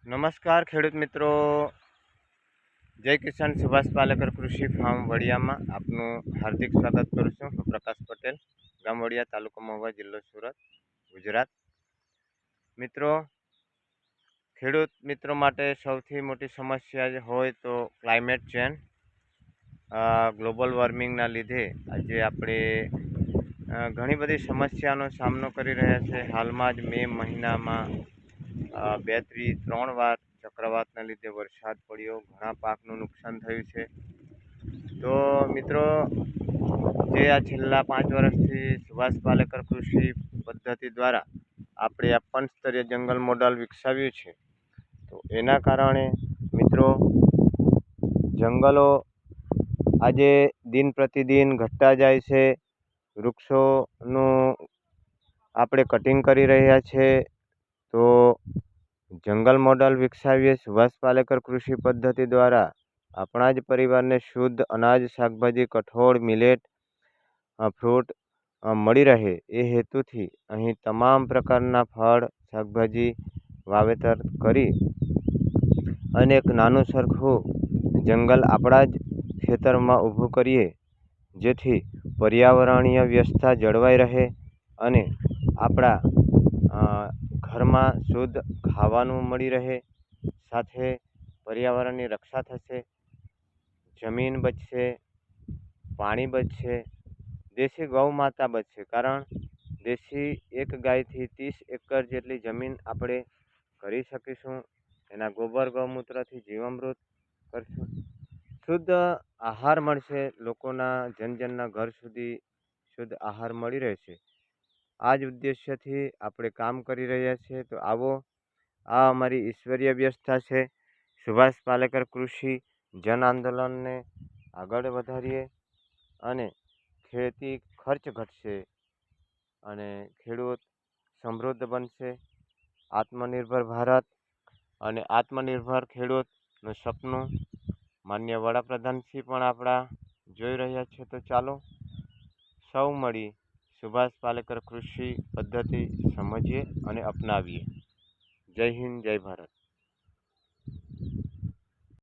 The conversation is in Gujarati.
નમસ્કાર ખેડૂત મિત્રો, જય કિસાન સુભાષ પાલેકર કૃષિ ફાર્મ વડિયામાં આપનું હાર્દિક સ્વાગત કરું છું. હું પ્રકાશ પટેલ, ગામ વડિયા, તાલુકો મહુવા, જિલ્લો સુરત, ગુજરાત. મિત્રો, ખેડૂત મિત્રો માટે સૌથી મોટી સમસ્યા હોય તો ક્લાઇમેટ ચેન્જ, ગ્લોબલ વોર્મિંગના લીધે આજે આપણે ઘણી બધી સમસ્યાનો સામનો કરી રહ્યા છે. હાલમાં જ મે મહિનામાં 2-3 વાર ચક્રવાતના લીધે વરસાદ પડ્યો, ઘણા પાકનું નુકસાન થયું છે. તો મિત્રો, જે આ છેલ્લા 5 વર્ષથી સુભાષ પાલેકર કૃષિ પદ્ધતિ દ્વારા આપણે આ પંચસ્તરીય જંગલ મોડલ વિકસાવ્યું છે, તો એના કારણે મિત્રો જંગલો આજે દિન પ્રતિદિન ઘટતા જાય છે. વૃક્ષોનું આપણે કટિંગ કરી રહ્યા છે. તો જંગલ મોડલ વિકસાવીએ સુભાષ પાલેકર કૃષિ પદ્ધતિ દ્વારા આપણા જ પરિવારને શુદ્ધ અનાજ, શાકભાજી, કઠોળ, મિલેટ, ફ્રૂટ મળી રહે એ હેતુથી અહીં તમામ પ્રકારના ફળ, શાકભાજી વાવેતર કરી અને એક નાનું સરખું જંગલ આપણા જ ખેતરમાં ઊભું કરીએ, જેથી પર્યાવરણીય વ્યવસ્થા જળવાઈ રહે અને આપણા ઘરમાં શુદ્ધ ખાવાનું મળી રહે, સાથે પર્યાવરણની રક્ષા થશે, જમીન બચશે, પાણી બચશે, દેશી ગૌ માતા બચશે. કારણ દેશી એક ગાયથી 30 એકર જેટલી જમીન આપણે કરી શકીશું. એના ગોબર ગૌમૂત્રથી જીવામૃત કરશું, શુદ્ધ આહાર મળશે, લોકોના જનજનના ઘર સુધી શુદ્ધ આહાર મળી રહેશે. આ જ ઉદ્દેશ્યથી આપણે કામ કરી રહ્યા છીએ. તો આવો, આ અમારી ઈશ્વરીય વ્યવસ્થા છે. સુભાષ પાલેકર કૃષિ જન આંદોલનને આગળ વધારીએ અને ખેતી ખર્ચ ઘટશે અને ખેડૂત સમૃદ્ધ બનશે. આત્મનિર્ભર ભારત અને આત્મનિર્ભર ખેડૂતનું સપનું માન્ય વડાપ્રધાનશ્રી પણ આપણા જોઈ રહ્યા છે. તો ચાલો સૌ મળી સુભાષ પાલેકર કૃષિ પદ્ધતિ સમજીએ અને અપનાવીએ. જય હિન્દ, જય ભારત.